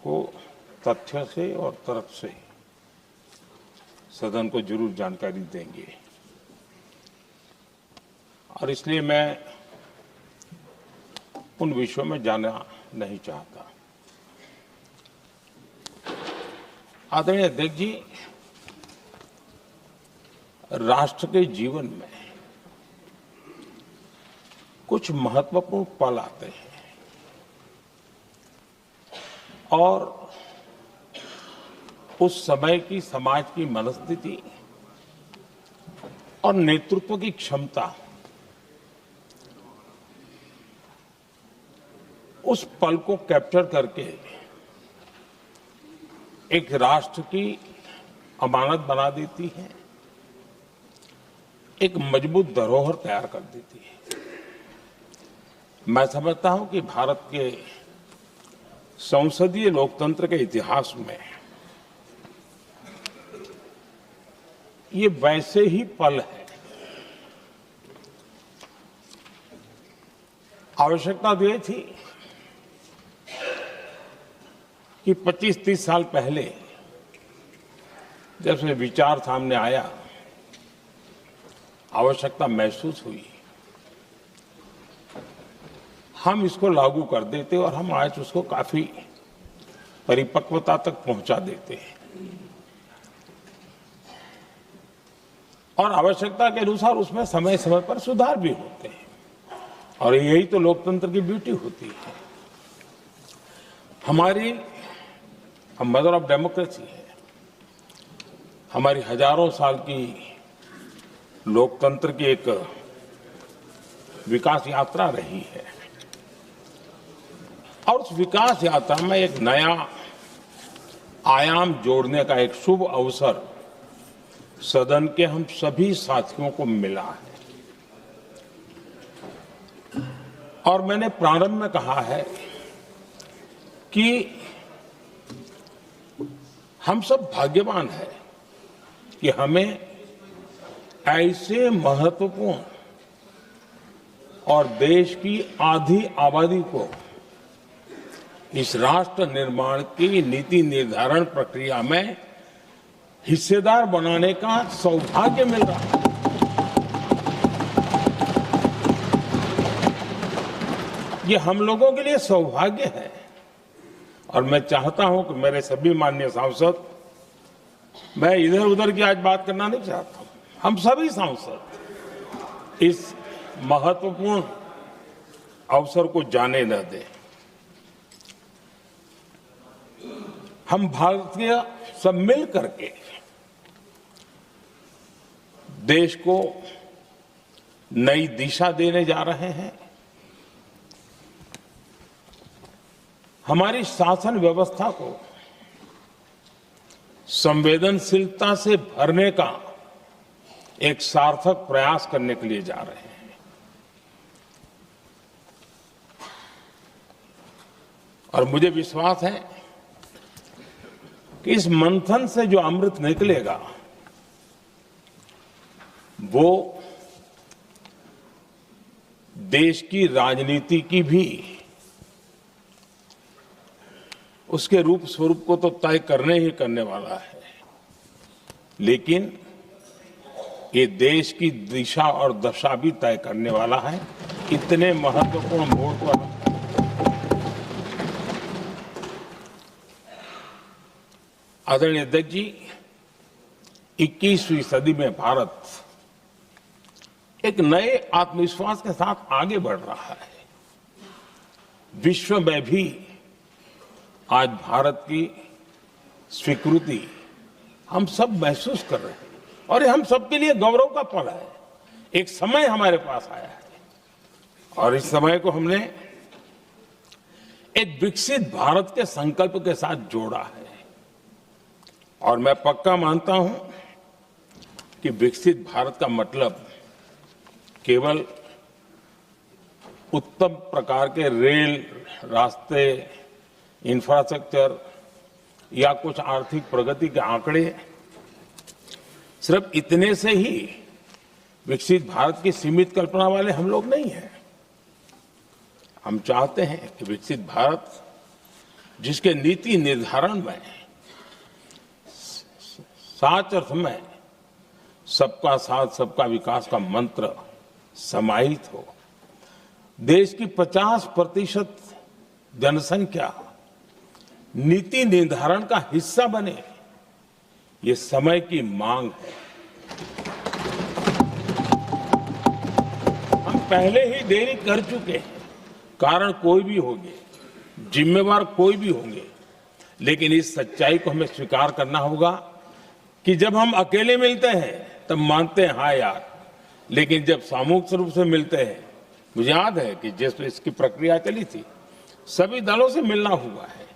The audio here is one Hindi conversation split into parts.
को तथ्य से और तर्क से सदन को जरूर जानकारी देंगे और इसलिए मैं उन विषयों में जाना नहीं चाहता। आदरणीय अध्यक्ष जी, राष्ट्र के जीवन में कुछ महत्वपूर्ण पल आते हैं और उस समय की समाज की मनस्थिति और नेतृत्व की क्षमता उस पल को कैप्चर करके एक राष्ट्र की अमानत बना देती है, एक मजबूत धरोहर तैयार कर देती है। मैं समझता हूं कि भारत के संसदीय लोकतंत्र के इतिहास में ये वैसे ही पल है। आवश्यकता तो ये थी कि 25-30 साल पहले जब से विचार सामने आया, आवश्यकता महसूस हुई, हम इसको लागू कर देते और हम आज उसको काफी परिपक्वता तक पहुंचा देते हैं और आवश्यकता के अनुसार उसमें समय समय पर सुधार भी होते हैं और यही तो लोकतंत्र की ब्यूटी होती है। हमारी मदर ऑफ डेमोक्रेसी है, हमारी हजारों साल की लोकतंत्र की एक विकास यात्रा रही है और उस विकास यात्रा में एक नया आयाम जोड़ने का एक शुभ अवसर सदन के हम सभी साथियों को मिला है और मैंने प्रारंभ में कहा है कि हम सब भाग्यवान हैं कि हमें ऐसे महत्वपूर्ण और देश की आधी आबादी को इस राष्ट्र निर्माण की नीति निर्धारण प्रक्रिया में हिस्सेदार बनाने का सौभाग्य मिल रहा है। ये हम लोगों के लिए सौभाग्य है और मैं चाहता हूं कि मेरे सभी माननीय सांसद, मैं इधर उधर की आज बात करना नहीं चाहता हूं, हम सभी सांसद इस महत्वपूर्ण अवसर को जाने न दें। हम भारतीय सब मिल करके देश को नई दिशा देने जा रहे हैं। हमारी शासन व्यवस्था को संवेदनशीलता से भरने का एक सार्थक प्रयास करने के लिए जा रहे हैं और मुझे विश्वास है कि इस मंथन से जो अमृत निकलेगा वो देश की राजनीति की भी उसके रूप स्वरूप को तो तय करने ही करने वाला है, लेकिन ये देश की दिशा और दशा भी तय करने वाला है। इतने महत्वपूर्ण मोड़ पर आदरणीय अध्यक्ष जी, 21वीं सदी में भारत एक नए आत्मविश्वास के साथ आगे बढ़ रहा है। विश्व में भी आज भारत की स्वीकृति हम सब महसूस कर रहे हैं और ये हम सबके लिए गौरव का पल है। एक समय हमारे पास आया है और इस समय को हमने एक विकसित भारत के संकल्प के साथ जोड़ा है और मैं पक्का मानता हूं कि विकसित भारत का मतलब केवल उत्तम प्रकार के रेल, रास्ते, इंफ्रास्ट्रक्चर या कुछ आर्थिक प्रगति के आंकड़े, सिर्फ इतने से ही विकसित भारत की सीमित कल्पना वाले हम लोग नहीं हैं। हम चाहते हैं कि विकसित भारत जिसके नीति निर्धारण में साच अर्थ में सबका साथ सबका विकास का मंत्र समाहित हो, देश की 50% जनसंख्या नीति निर्धारण का हिस्सा बने, ये समय की मांग है। हम पहले ही देरी कर चुके हैं, कारण कोई भी होंगे, जिम्मेवार कोई भी होंगे, लेकिन इस सच्चाई को हमें स्वीकार करना होगा कि जब हम अकेले मिलते हैं तब मानते हैं हाँ यार, लेकिन जब सामूहिक रूप से मिलते हैं, मुझे याद है कि जिस इसकी प्रक्रिया चली थी, सभी दलों से मिलना हुआ है,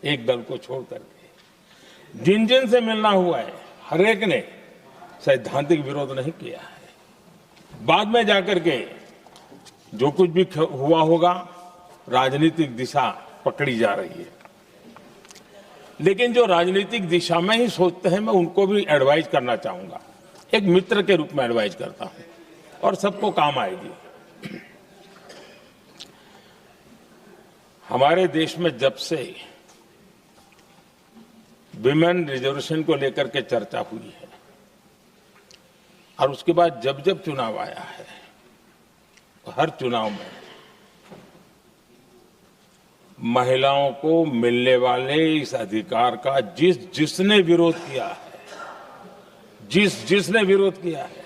एक दल को छोड़ करके जिन जिन से मिलना हुआ है, हर एक ने सैद्धांतिक विरोध नहीं किया है। बाद में जाकर के जो कुछ भी हुआ होगा, राजनीतिक दिशा पकड़ी जा रही है, लेकिन जो राजनीतिक दिशा में ही सोचते हैं, मैं उनको भी एडवाइज करना चाहूंगा, एक मित्र के रूप में एडवाइज करता हूं और सबको काम आएगी। हमारे देश में जब से विमेन रिजर्वेशन को लेकर के चर्चा हुई है और उसके बाद जब जब चुनाव आया है, हर चुनाव में महिलाओं को मिलने वाले इस अधिकार का जिसने विरोध किया है, जिसने विरोध किया है,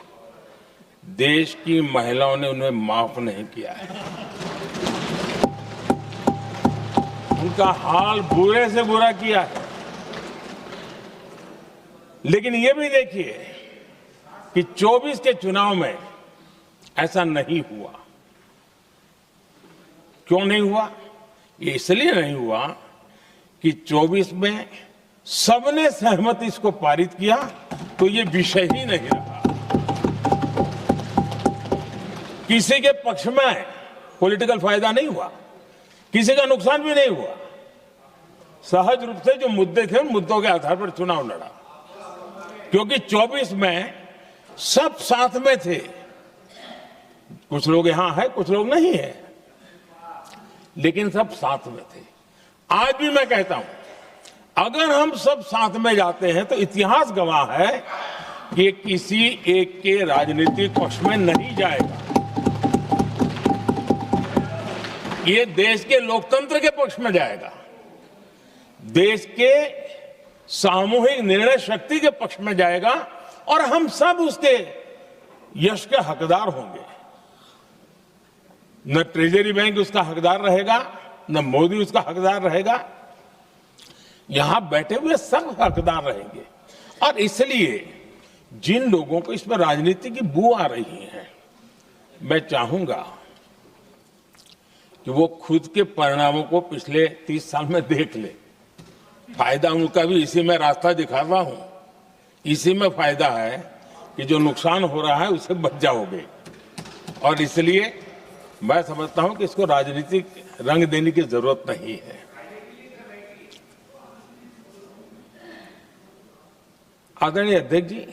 देश की महिलाओं ने उन्हें माफ नहीं किया है। उनका हाल बुरे से बुरा किया है। लेकिन ये भी देखिए कि 24 के चुनाव में ऐसा नहीं हुआ। क्यों नहीं हुआ? ये इसलिए नहीं हुआ कि 24 में सबने सहमति इसको पारित किया, तो ये विषय ही नहीं रहा। किसी के पक्ष में पॉलिटिकल फायदा नहीं हुआ, किसी का नुकसान भी नहीं हुआ। सहज रूप से जो मुद्दे थे, उन मुद्दों के आधार पर चुनाव लड़ा, क्योंकि 24 में सब साथ में थे। कुछ लोग यहां हैं, कुछ लोग नहीं है, लेकिन सब साथ में थे। आज भी मैं कहता हूं, अगर हम सब साथ में जाते हैं तो इतिहास गवाह है कि किसी एक के राजनीतिक पक्ष में नहीं जाएगा। ये देश के लोकतंत्र के पक्ष में जाएगा, देश के सामूहिक निर्णय शक्ति के पक्ष में जाएगा और हम सब उसके यश के हकदार होंगे। न ट्रेजरी बैंक उसका हकदार रहेगा, न मोदी उसका हकदार रहेगा, यहां बैठे हुए सब हकदार रहेंगे। और इसलिए जिन लोगों को इसमें राजनीति की बू आ रही है, मैं चाहूंगा कि वो खुद के परिणामों को पिछले 30 साल में देख ले। फायदा उनका भी इसी में रास्ता दिखाता हूं, इसी में फायदा है कि जो नुकसान हो रहा है उसे बच जाओगे। और इसलिए मैं समझता हूं कि इसको राजनीतिक रंग देने की जरूरत नहीं है। आदरणीय अध्यक्ष जी,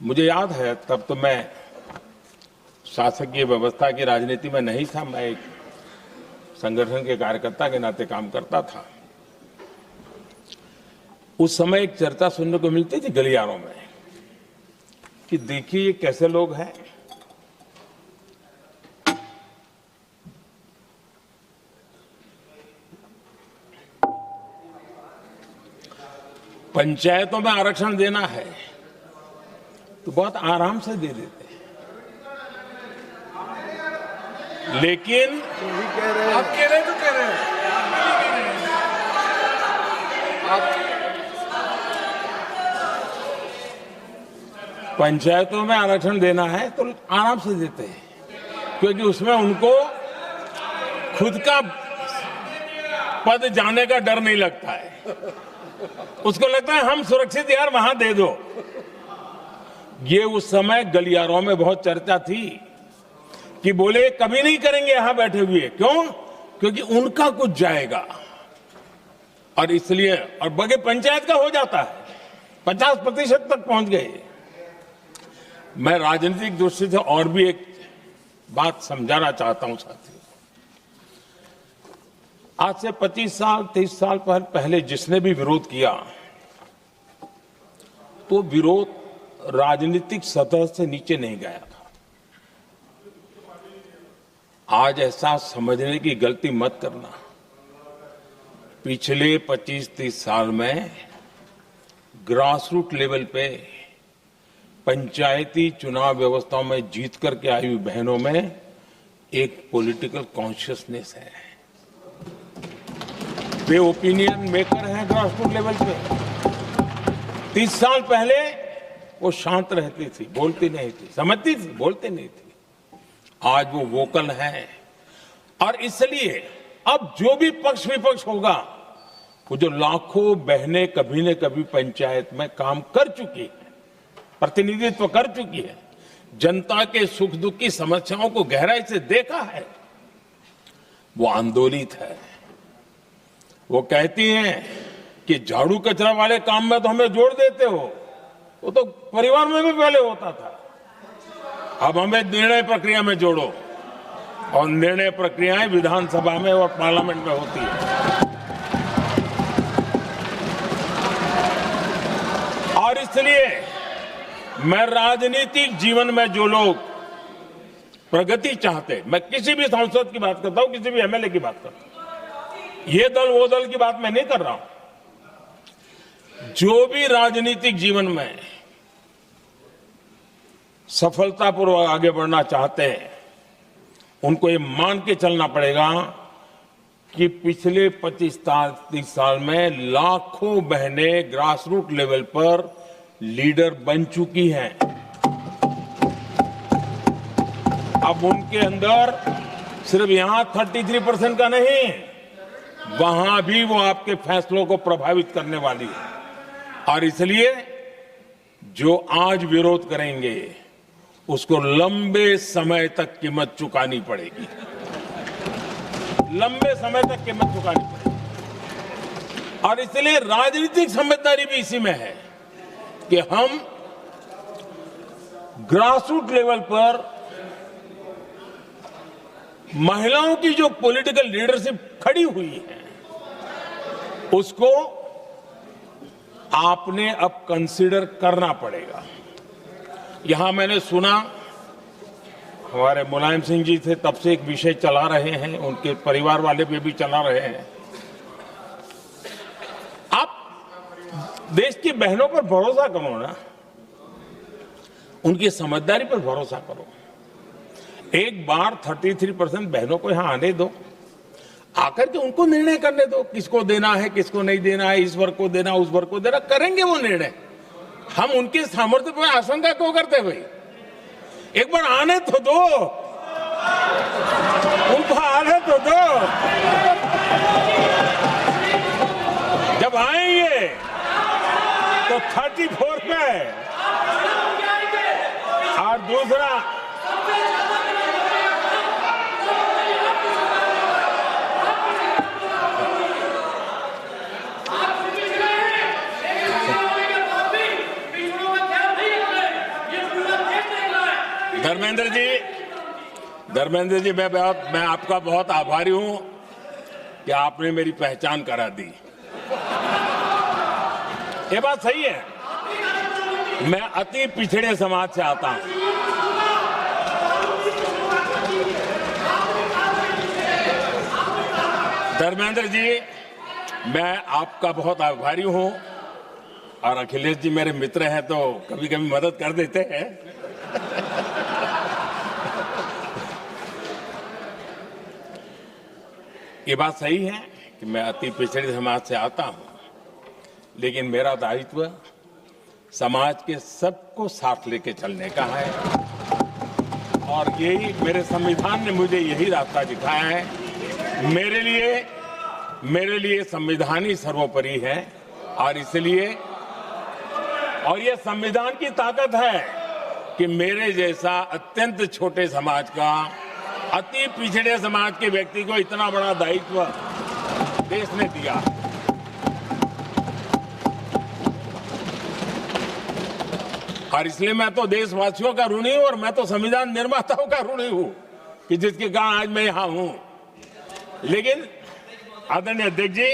मुझे याद है तब तो मैं शासकीय व्यवस्था की राजनीति में नहीं था, मैं एक संगठन के कार्यकर्ता के नाते काम करता था। उस समय एक चर्चा सुनने को मिलती थी गलियारों में कि देखिए ये कैसे लोग हैं, पंचायतों में आरक्षण देना है तो बहुत आराम से दे देते हैं, लेकिन आप कह रहे हैं तो कह रहे हैं पंचायतों में आरक्षण देना है तो आराम से देते हैं, क्योंकि उसमें उनको खुद का पद जाने का डर नहीं लगता है। उसको लगता है हम सुरक्षित यार वहां दे दो। ये उस समय गलियारों में बहुत चर्चा थी कि बोले कभी नहीं करेंगे यहां बैठे हुए। क्यों? क्योंकि उनका कुछ जाएगा। और इसलिए और बगे पंचायत का हो जाता है, 50% तक पहुंच गए। मैं राजनीतिक दृष्टि से और भी एक बात समझाना चाहता हूं साथियों। आज से 25 साल 30 साल पहले जिसने भी विरोध किया तो विरोध राजनीतिक सतह से नीचे नहीं गया था। आज ऐसा समझने की गलती मत करना। पिछले 25-30 साल में ग्रास रूट लेवल पे पंचायती चुनाव व्यवस्थाओं में जीत करके आई हुई बहनों में एक पॉलिटिकल कॉन्शियसनेस है। वे ओपिनियन मेकर हैं ग्रास रूट लेवल पे। 30 साल पहले वो शांत रहती थी, बोलती नहीं थी, समझती थी, बोलती नहीं थी। आज वो वोकल है और इसलिए अब जो भी पक्ष विपक्ष होगा, वो जो लाखों बहनें कभी न कभी पंचायत में काम कर चुकी है, प्रतिनिधित्व कर चुकी है, जनता के सुख दुख की समस्याओं को गहराई से देखा है, वो आंदोलित है। वो कहती हैं कि झाड़ू कचरा वाले काम में तो हमें जोड़ देते हो, वो तो परिवार में भी पहले होता था, अब हमें निर्णय प्रक्रिया में जोड़ो। और निर्णय प्रक्रियाएं विधानसभा में और पार्लियामेंट में होती है। और इसलिए मैं राजनीतिक जीवन में जो लोग प्रगति चाहते, मैं किसी भी सांसद की बात करता हूं, किसी भी एमएलए की बात करता हूं, ये दल वो दल की बात मैं नहीं कर रहा हूं। जो भी राजनीतिक जीवन में सफलतापूर्वक आगे बढ़ना चाहते हैं, उनको ये मान के चलना पड़ेगा कि पिछले 25-30 साल में लाखों बहनें ग्रास रूट लेवल पर लीडर बन चुकी हैं। अब उनके अंदर सिर्फ यहां 33% का नहीं, वहां भी वो आपके फैसलों को प्रभावित करने वाली है। और इसलिए जो आज विरोध करेंगे उसको लंबे समय तक कीमत चुकानी पड़ेगी, लंबे समय तक कीमत चुकानी पड़ेगी। और इसलिए राजनीतिक समझदारी भी इसी में है कि हम ग्रास रूट लेवल पर महिलाओं की जो पॉलिटिकल लीडरशिप खड़ी हुई है, उसको आपने अब कंसीडर करना पड़ेगा। यहां मैंने सुना हमारे मुलायम सिंह जी थे, तब से एक विषय चला रहे हैं, उनके परिवार वाले भी चला रहे हैं। आप देश की बहनों पर भरोसा करो ना, उनकी समझदारी पर भरोसा करो। एक बार 33% बहनों को यहां आने दो, आकर के उनको निर्णय करने दो, किसको देना है, किसको नहीं देना है, इस वर्ग को देना, उस वर्ग को देना, करेंगे वो निर्णय। हम उनके सामर्थ्य पर आशंका क्यों करते भाई? एक बार आने तो दो, उनको आने तो दो। जब आएंगे तो 34 पे और दूसरा धर्मेंद्र जी मैं आपका बहुत आभारी हूं कि आपने मेरी पहचान करा दी। ये बात सही है, मैं अति पिछड़े समाज से आता हूं। धर्मेंद्र जी, मैं आपका बहुत आभारी हूं। और अखिलेश जी मेरे मित्र हैं तो कभी कभी मदद कर देते हैं। ये बात सही है कि मैं अति पिछड़े समाज से आता हूं, लेकिन मेरा दायित्व समाज के सबको साथ लेके चलने का है। और यही मेरे संविधान ने मुझे यही रास्ता दिखाया है। मेरे लिए संविधान ही सर्वोपरि है। और इसलिए ये संविधान की ताकत है कि मेरे जैसा अत्यंत छोटे समाज का, अति पिछड़े समाज के व्यक्ति को इतना बड़ा दायित्व देश ने दिया। और इसलिए मैं तो देशवासियों का ऋणी हूं और मैं तो संविधान निर्माताओं का ऋणी हूं कि जिसके कारण आज मैं यहां हूं। लेकिन आदरणीय अध्यक्ष जी,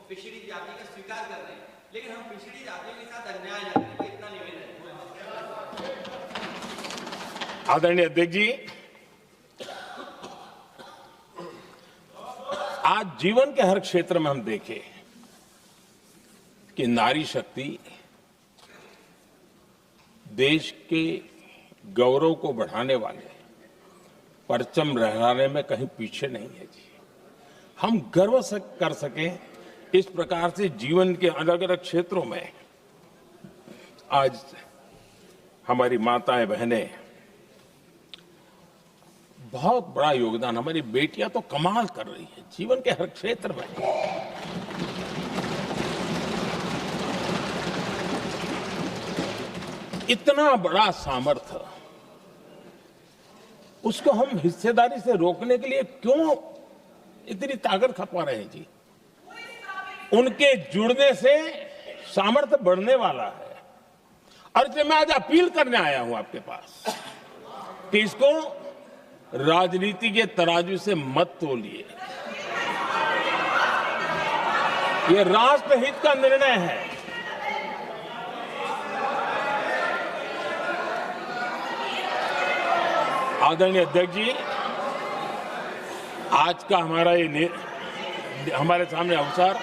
पिछड़ी जाति का स्वीकार कर रहे हैं, लेकिन हम पिछड़ी जातियों के साथ अन्याय न करें, तो इतना निवेदन है। आदरणीय अध्यक्ष जी, आज जीवन के हर क्षेत्र में हम देखें कि नारी शक्ति देश के गौरव को बढ़ाने वाले परचम लहराने में कहीं पीछे नहीं है जी। हम गर्व से कर सकें इस प्रकार से जीवन के अलग अलग क्षेत्रों में आज हमारी माताएं बहनें बहुत बड़ा योगदान, हमारी बेटियां तो कमाल कर रही है जीवन के हर क्षेत्र में। इतना बड़ा सामर्थ्य, उसको हम हिस्सेदारी से रोकने के लिए क्यों इतनी ताकत खपा रहे हैं जी? उनके जुड़ने से सामर्थ्य बढ़ने वाला है। और इसलिए मैं आज अपील करने आया हूं आपके पास कि इसको राजनीति के तराजू से मत तोलिए। ये राष्ट्रहित का निर्णय है। आदरणीय अध्यक्ष जी, आज का हमारा हमारे सामने अवसर